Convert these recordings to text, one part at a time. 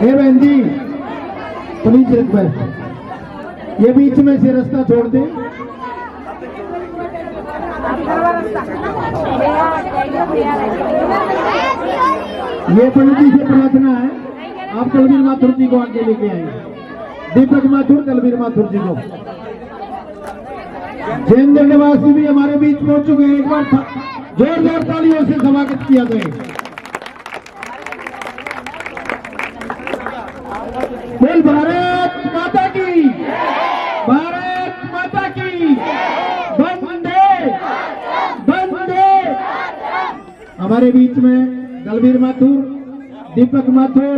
हे बहन जी please request, ये बीच में से रास्ता छोड़ दे। ये पंडित जी से प्रार्थना है, आप दलवीर माथुर जी को आगे लेके आएंगे। दीपक माथुर, दलवीर माथुर जी को। जैन निवासी भी हमारे बीच पहुंच चुके हैं, एक बार जोरदार तालियों से स्वागत किया जाए। बोल भारत माता की, भारत माता की, वंदे वंदे। हमारे बीच में दलवीर माथुर, दीपक माथुर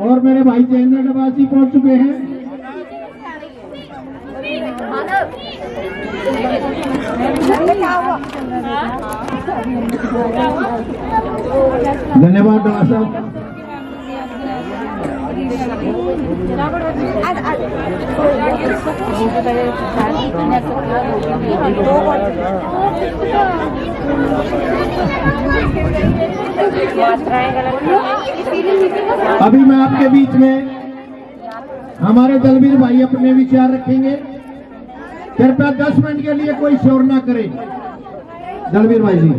और मेरे भाई जैन निवासी पहुंच चुके हैं। धन्यवाद डॉक्टर साहब। अभी मैं आपके बीच में हमारे दलवीर भाई अपने विचार रखेंगे। कृपया 10 मिनट के लिए कोई शोर ना करे। दलवीर भाई जी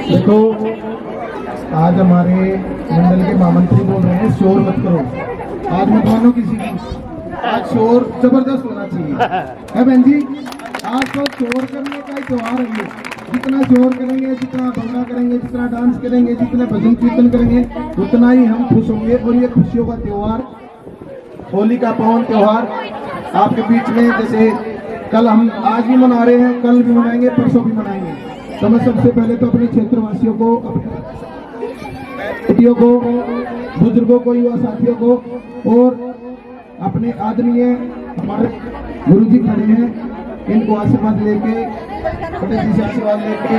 देखो, आज हमारे मंडल के महामंत्री बोल रहे हैं शोर मत करो। आज मत मानो किसी की, आज शोर जबरदस्त होना चाहिए, है बहन जी। आज तो शोर करने का ही त्योहार है ये। जितना शोर करेंगे, जितना भंगा करेंगे, जितना डांस करेंगे, जितने भजन कीर्तन करेंगे, उतना ही हम खुश होंगे। और ये खुशियों का त्योहार, होली का पावन त्योहार आपके बीच में, जैसे कल हम आज भी मना रहे हैं, कल भी मनाएंगे, परसों भी मनाएंगे। तो मैं सबसे पहले तो अपने क्षेत्रवासियों को, बेटियों को, बुजुर्गों को, युवा साथियों को और अपने आदरणीय हमारे गुरु जी खड़े हैं, इनको आशीर्वाद लेके, पंडित जी से आशीर्वाद लेके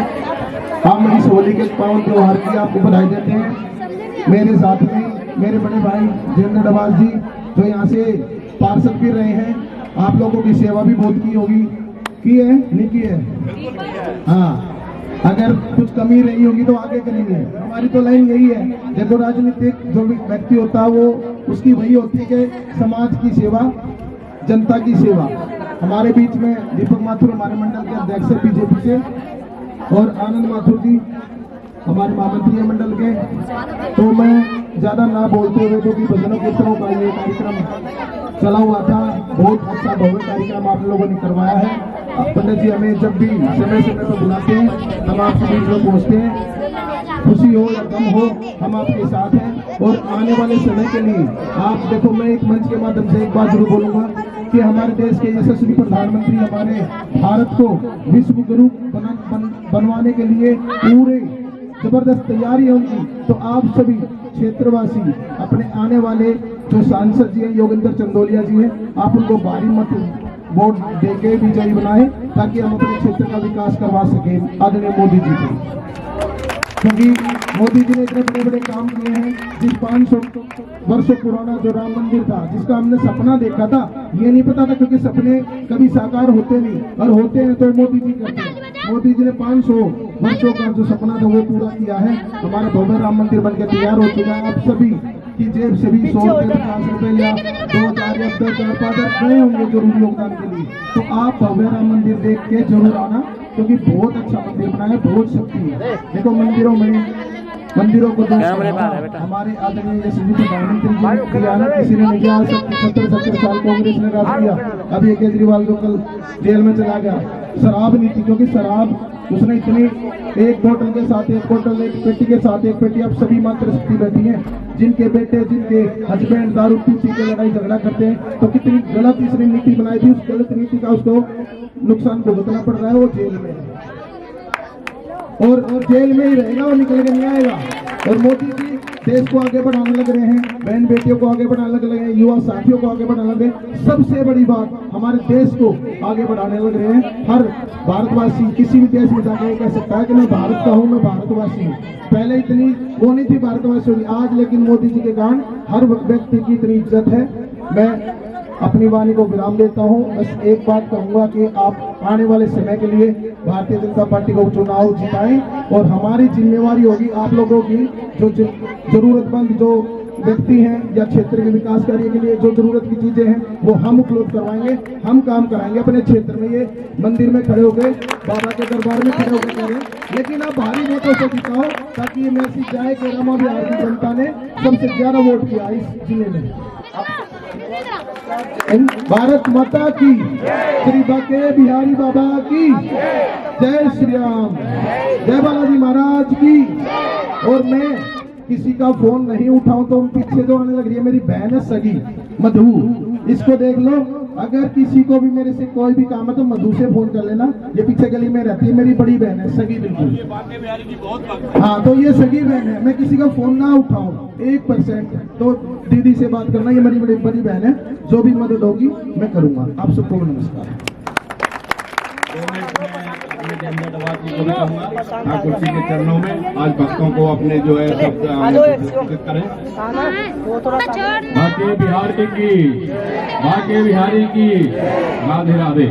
हम इस होली के पावन त्योहार की आपको बधाई देते हैं। मेरे साथ में मेरे बड़े भाई जैन नवाज जी जो यहाँ से पार्षद भी रहे हैं, आप लोगों की सेवा भी बहुत की होगी, की है नहीं की है? हाँ, अगर कुछ कमी रही होगी तो आगे करेंगे। हमारी तो लाइन यही है। देखो, राजनीतिक जो भी व्यक्ति होता है वो उसकी वही होती है कि समाज की सेवा, जनता की सेवा। हमारे बीच में दीपक माथुर हमारे मंडल के अध्यक्ष है बीजेपी से, और आनंद माथुर जी हमारे महामंत्री है मंडल के। तो मैं ज्यादा ना बोलते हुए, क्योंकि भजनों कीर्तनों का ये कार्यक्रम चला हुआ था, बहुत अच्छा भव्य कार्यक्रम आप लोगों ने करवाया है। पंडित जी हमें जब भी समय समय पर बुलाते हैं, हम आपके बीच में पहुँचते हैं। खुशी हो या गम हो, हम आपके साथ हैं। और आने वाले समय के लिए आप देखो, मैं एक मंच के माध्यम से एक बात जरूर बोलूंगा कि हमारे देश के यशस्वी प्रधानमंत्री हमारे भारत को विश्व गुरु बनवाने के लिए पूरे जबरदस्त तैयारी है उनकी। तो आप सभी क्षेत्रवासी अपने आने वाले जो सांसद जी हैं, योगेंद्र चंदोलिया जी हैं, आप उनको भारी मत वोट देके विजयी बनाए, ताकि हम अपने क्षेत्र का विकास करवा सके आदरणीय मोदी जी को। क्योंकि मोदी जी ने इतने बड़े बड़े काम किए हैं। जिस 500 वर्षों पुराना जो राम मंदिर था, जिसका हमने सपना देखा था, ये नहीं पता था, क्योंकि सपने कभी साकार होते नहीं, और होते हैं तो मोदी जी करते हैं। मोदी जी ने 500 वर्षों का जो सपना था वो पूरा किया है। हमारा भव्य राम मंदिर बनकर तैयार हो चुका है। आप सभी की जेब से भी 100 रुपये, 50 रुपये या 2000 या 10,000 5,000 गए होंगे जरूर योगदान के लिए। तो आप भव्य राम मंदिर देख के जरूर आना, क्योंकि बहुत अच्छा मंदिर बना है, बहुत शक्ति है। देखो, मंदिरों को हमारे आदरणीय यशस्वी प्रधानमंत्री जी ने किया ना, किसी ने नहीं किया। 70 साल कांग्रेस ने राज किया। अभी ये केजरीवाल जो कल जेल में चला गया, शराब नीति, क्योंकि शराब उसने इतनी, एक बोतल के साथ एक बोतल, एक पेटी के साथ एक पेटी, अब सभी मात्र शक्ति बैठी है। जिनके बेटे, जिनके हस्बैंड दारू पी के लड़ाई झगड़ा करते हैं, तो कितनी गलत इसने नीति बनाई थी, उस गलत नीति का उसको नुकसान भुगतना पड़ रहा है। वो जेल में और जेल में ही रहेगा, वो निकल के नहीं आएगा। और मोदी जी देश को आगे बढ़ाने लग रहे हैं, बहन बेटियों को आगे बढ़ाने लग रहे हैं, युवा साथियों को आगे बढ़ाने लग रहे हैं। सबसे बड़ी बात, हमारे देश को आगे बढ़ाने लग रहे हैं। हर भारतवासी किसी भी देश में जाकर कह सकता है कि मैं भारत का हूँ, मैं भारतवासी हूँ। पहले इतनी वो नहीं थी भारतवासियों की, आज लेकिन मोदी जी के कारण हर व्यक्ति की इतनी इज्जत है। मैं अपनी वाणी को विराम देता हूं। बस एक बात कहूंगा कि आप आने वाले समय के लिए भारतीय जनता पार्टी को चुनाव जिताएं और हमारी जिम्मेवारी होगी आप लोगों की, जो जरूरतमंद जो व्यक्ति हैं या क्षेत्र के विकास कार्य के लिए जो जरूरत की चीजें हैं वो हम उपलब्ध करवाएंगे, हम काम कराएंगे अपने क्षेत्र में। ये मंदिर में खड़े होकर, बाबा के दरबार में खड़े होकर करें, लेकिन आप भारी वोटों से जिताओ ताकि ये मैसेज जाए कि रमा बिहार की जनता ने सबसे ज्यादा वोट किया इस जिले में। भारत माता की, श्री बांके बिहारी बाबा की जय, श्री राम, जय बालाजी महाराज की। और मैं किसी का फोन नहीं उठाऊं तो पीछे जो आने लग रही है, मेरी बहन है सगी मधु, इसको देख लो। अगर किसी को भी मेरे से कोई भी काम है तो मधु से फोन कर लेना, ये पीछे गली में रहती है, मेरी बड़ी बहन है सगी, बिल्कुल। हाँ, तो ये सगी बहन है, मैं किसी का फोन ना उठाऊं 1% तो दीदी से बात करना, ये मेरी बड़ी बहन है, जो भी मदद होगी मैं करूंगा। आप सबको नमस्कार। ठाकुर जी के चरणों में आज भक्तों को अपने जो है शब्द करें। बांके बिहार की, बांके बिहारी की, राधे राधे।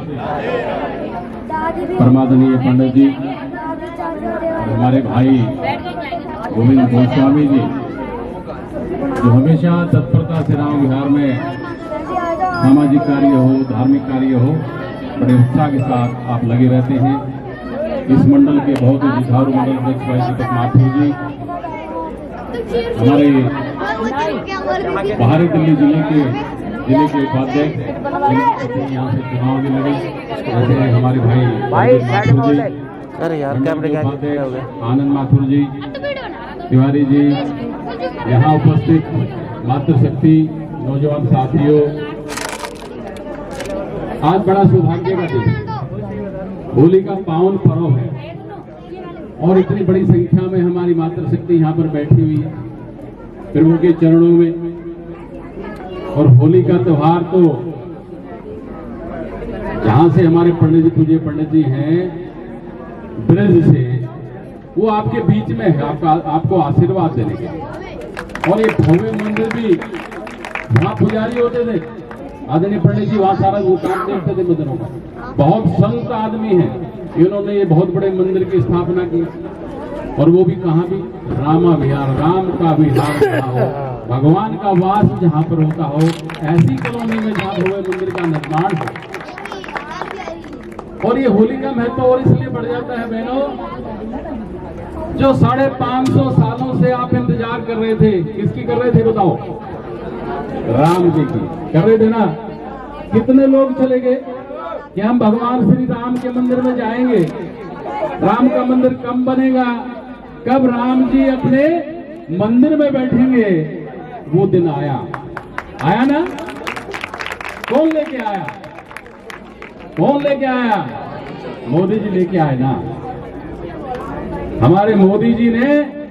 परमादरणीय पंडित जी, हमारे भाई गोविंद गोस्वामी जी, जो हमेशा तत्परता से राम विहार में सामाजिक कार्य हो, धार्मिक कार्य हो, बड़े उत्साह के साथ आप लगे रहते हैं। इस मंडल के बहुत ही जुझारू मंडल अध्यक्ष भाई दीपक माथुर जी, हमारे बाहरी दिल्ली जिले के उपाध्यक्ष, यहाँ से चुनाव भी लगे, जैसे हमारे भाई माथुर जी, अरे यार कैमरे क्या हो गए, आनंद माथुर जी, तिवारी जी, यहाँ उपस्थित मातृशक्ति नौजवान साथियों, आज बड़ा सौभाग्य का दिन, होली का पावन पर्व है और इतनी बड़ी संख्या में हमारी मातृशक्ति यहाँ पर बैठी हुई है प्रभु के चरणों में। और होली का त्योहार तो जहां से हमारे पंडित जी, पूज्य पंडित जी हैं ब्रज से, वो आपके बीच में है, आपको आशीर्वाद देने के। और ये भव्य मंदिर भी, वहां पुजारी होते थे आदरणीय पंडित जी, वहां सारा वो काम देखते थे मंदिरों का। बहुत संत आदमी है, इन्होंने ये बहुत बड़े मंदिर की स्थापना की, और वो भी कहाँ भी, रामा विहार, राम का विहार जहाँ हो, भगवान का वास जहाँ पर होता हो, ऐसी कॉलोनी में जहाँ भव्य मंदिर का निर्माण हो। और ये होली का महत्व और इसलिए बढ़ जाता है बहनों, जो 550 सालों से आप इंतजार कर रहे थे, किसकी कर रहे थे बताओ? राम जी की कर रहे थे ना। कितने लोग चले गए कि हम भगवान श्री राम के मंदिर में जाएंगे। राम का मंदिर कब बनेगा? कब राम जी अपने मंदिर में बैठेंगे। वो दिन आया, आया ना? कौन लेके आया? कौन लेके आया? मोदी जी लेके आए ना। हमारे मोदी जी ने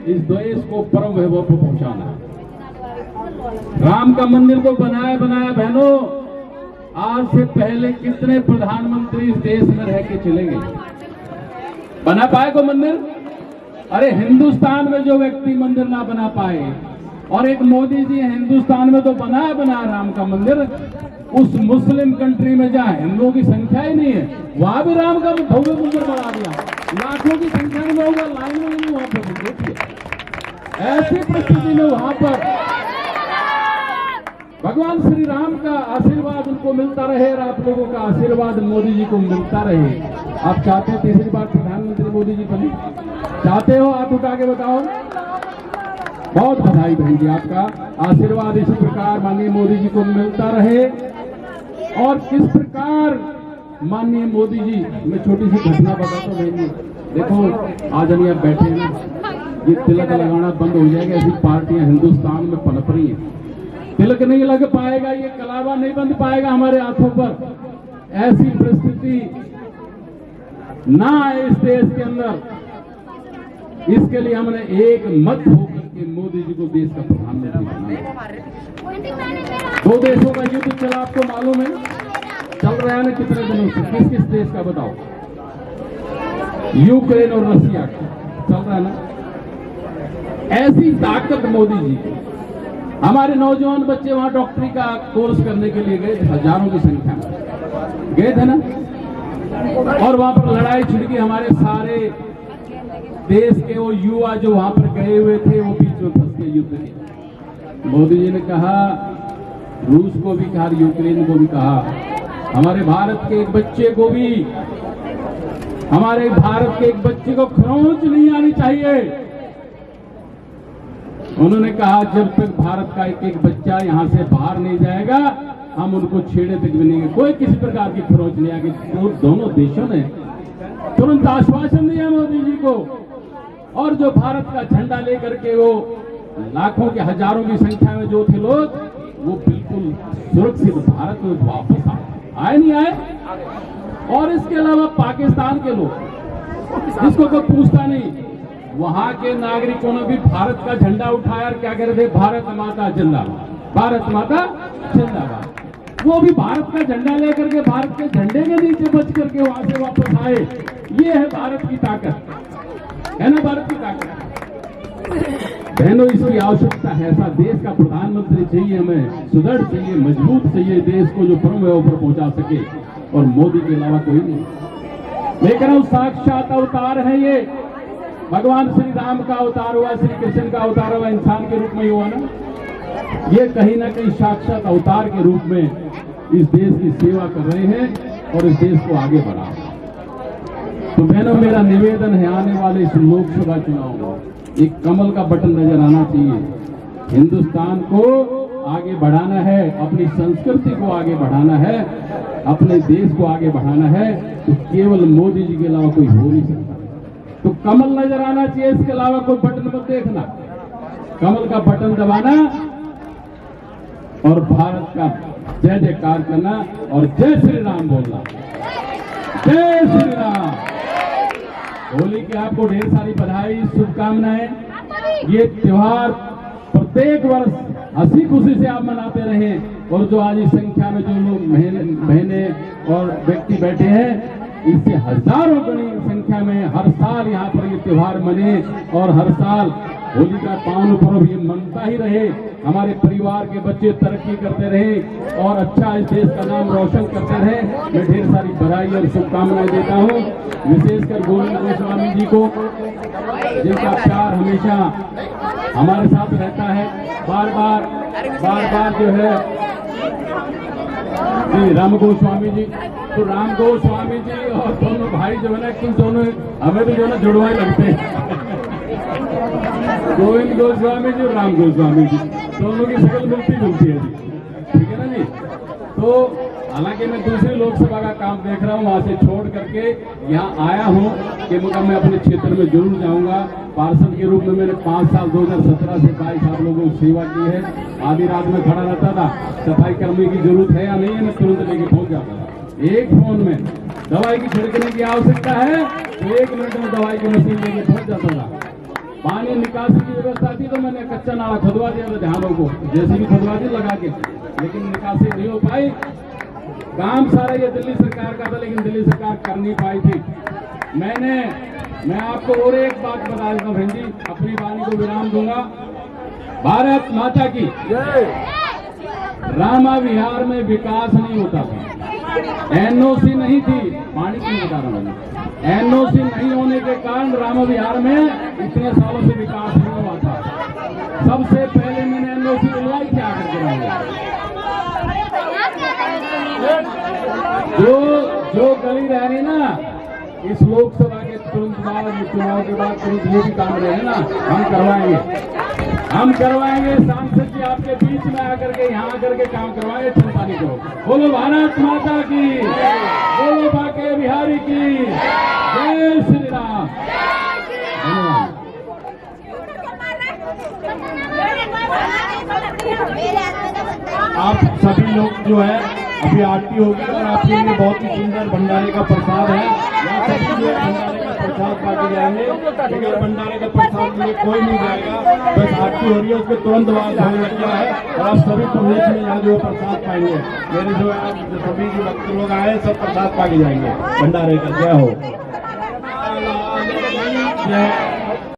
इस देश को परम वैभव पर पहुंचाना। राम का मंदिर को बनाया बहनों, आज से पहले कितने प्रधानमंत्री इस देश में रह के चले गए, बना पाए को मंदिर? अरे हिंदुस्तान में जो व्यक्ति मंदिर ना बना पाए, और एक मोदी जी हिंदुस्तान में तो बना राम का मंदिर, उस मुस्लिम कंट्री में जहाँ हिंदुओं की संख्या ही नहीं है, वहां भी राम का भव्य मंदिर बना दिया। लाखों की संख्या में होगा, लाइन में नहीं, वहां पर देखिए ऐसी परिस्थिति में वहां पर भगवान श्री राम का आशीर्वाद उनको मिलता रहे और आप लोगों का आशीर्वाद मोदी जी को मिलता रहे। आप चाहते हैं तीसरी बार प्रधानमंत्री मोदी जी बने? चाहते हो? आप उठा के बताओ। बहुत बधाई बहन जी, आपका आशीर्वाद इसी प्रकार माननीय मोदी जी को मिलता रहे। और किस प्रकार माननीय मोदी जी, मैं छोटी सी घटना बताता हूँ बहन जी। देखो आज हम यहाँ बैठे हैं ना, ये तिलक लगाना बंद हो जाएगा। ऐसी पार्टियां हिंदुस्तान में पनप रही हैं, तिलक नहीं लग पाएगा, ये कलावा नहीं बंध पाएगा हमारे हाथों पर। ऐसी परिस्थिति ना आए इस देश के अंदर, इसके लिए हमने एक मत होकर कि मोदी जी को देश का प्रधानमंत्री बनाना। दो देशों का युद्ध चला, आपको मालूम है, चल रहा है ना कितने दिनों से। किस किस देश का बताओ? यूक्रेन और रसिया का चल रहा है ना। ऐसी ताकत मोदी जी की। हमारे नौजवान बच्चे वहां डॉक्टरी का कोर्स करने के लिए गए, हजारों की संख्या में गए थे ना, और वहां पर लड़ाई छिड़की। हमारे सारे देश के वो युवा जो वहां पर गए हुए थे वो बीच में फंस गए युद्ध के। मोदी जी ने कहा, रूस को भी कहा, यूक्रेन को भी कहा, हमारे भारत के एक बच्चे को भी, हमारे भारत के एक बच्चे को खरोंच नहीं आनी चाहिए। उन्होंने कहा जब तक भारत का एक एक बच्चा यहां से बाहर नहीं जाएगा हम उनको छेड़े तक भी नहीं, कोई किसी प्रकार की खरोंच नहीं आएगी। तो दोनों देशों ने तुरंत आश्वासन दिया मोदी जी को, और जो भारत का झंडा लेकर के वो लाखों के हजारों की संख्या में जो थे लोग, वो बिल्कुल सुरक्षित भारत में वापस आए नहीं आए। और इसके अलावा पाकिस्तान के लोग, जिसको कोई पूछता नहीं, वहां के नागरिकों ने भी भारत का झंडा उठाया और क्या कह रहे थे, भारत माता जिंदाबाद, भारत माता जिंदाबाद। वो भी भारत का झंडा लेकर के भारत के झंडे के नीचे बच करके वहां से वापस आए। ये है भारत की ताकत, है ना, भारत की ताकत। बहनों, इसकी आवश्यकता है। ऐसा देश का प्रधानमंत्री चाहिए हमें, सुदृढ़ चाहिए, मजबूत चाहिए, देश को जो परम ऊपर पहुंचा सके, और मोदी के अलावा कोई नहीं। लेकिन हम साक्षात अवतार है ये, भगवान श्री राम का अवतार हुआ, श्री कृष्ण का अवतार हुआ, इंसान के रूप में ही हुआ ना। ये कहीं ना कहीं साक्षात अवतार के रूप में इस देश की सेवा कर रहे हैं और इस देश को आगे बढ़ा। तो बहनों, मेरा निवेदन है, आने वाले इस लोकसभा चुनाव में एक कमल का बटन नजर आना चाहिए। हिंदुस्तान को आगे बढ़ाना है, अपनी संस्कृति को आगे बढ़ाना है, अपने देश को आगे बढ़ाना है, तो केवल मोदी जी के अलावा कोई हो नहीं सकता। तो कमल नजर आना चाहिए, इसके अलावा कोई बटन मत देखना। कमल का बटन दबाना और भारत का जय जयकार करना और जय श्री राम बोलना। जय श्री राम। होली की आपको ढेर सारी बधाई, शुभकामनाएं। ये त्योहार प्रत्येक वर्ष हंसी खुशी से आप मनाते रहें, और जो आज इस संख्या में जो लोग बहनें और व्यक्ति बैठे हैं, इससे हजारों गुनी संख्या में हर साल यहाँ पर ये त्योहार मने, और हर साल होली का पावन पर्व ये मनता ही रहे। हमारे परिवार के बच्चे तरक्की करते रहे और अच्छा इस देश का नाम रोशन करते रहे। मैं ढेर सारी बधाई और शुभकामनाएं देता हूँ, विशेषकर गोविंद गोस्वामी जी को, जिनका प्यार हमेशा हमारे साथ रहता है। बार बार जो है जी राम गोस्वामी जी, तो राम गोस्वामी जी और दोनों भाई जो है ना, कि दोनों हमें तो जो है ना जुड़वाई लगते हैं। गोविंद गोस्वामी जी और राम गोस्वामी जी दोनों की शक्ल मिलती जुलती है जी, ठीक है ना जी। तो हालांकि मैं दूसरी लोकसभा का काम देख रहा हूँ, वहां से छोड़ करके यहाँ आया हूँ कि मैं अपने क्षेत्र में जरूर जाऊंगा। पार्षद के रूप में मैंने 5 साल 2017 से 22 आप लोगों को सेवा की है। आधी रात में खड़ा रहता था, सफाई कर्मी की जरूरत है या नहीं है, मैं तुरंत लेके पहुंच जाता था। एक फोन में दवाई की छिड़कने की आवश्यकता है तो 1 मिनट में दवाई की मशीन लेके पहुंच जाता था। पानी निकासी की व्यवस्था थी तो मैंने कच्चा नाला खुदवा दिया था ध्यानों को, जैसे भी खुदवा दी लगा के, लेकिन निकासी नहीं हो पाई। काम सारा ये दिल्ली सरकार का था, लेकिन दिल्ली सरकार कर नहीं पाई थी। मैं आपको और एक बात बता देता हूँ बहन जी, अपनी वाणी को विराम दूंगा। भारत माता की जय। रामा विहार में विकास नहीं होता था, एनओसी नहीं थी, पानी की बता रहा हूँ, एनओसी नहीं होने के कारण रामा विहार में इतने सालों से विकास नहीं हुआ था। सबसे पहले मैंने एनओसी दिलवाई क्या करके जो गली रह रही ना, इस लोकसभा के तुरंत बाद, चुनाव के बाद तुरंत ये भी काम रहे ना, हम करवाएंगे। सांसद जी आपके बीच में आकर के यहाँ आकर के काम करवाएंगे, चिंता नहीं करो। बोलो भारत माता की, बोलो बांके बिहारी की, जय श्री राम। धन्यवाद। आप सभी लोग जो है अभी आरती होगी और आपके लिए बहुत ही सुंदर भंडारे का प्रसाद है। यहाँ सभी जो है भंडारे का प्रसाद पाके जाएंगे, लेकिन भंडारे का प्रसाद लिए कोई नहीं जाएगा। बस आरती हो रही है, उसके तुरंत बाद होने लग गया है और आप सभी प्रवेश में यहाँ जो प्रसाद पाएंगे। मेरे जो सभी जो भक्त लोग आए सब प्रसाद पाके जाएंगे भंडारे का। जय हो। जय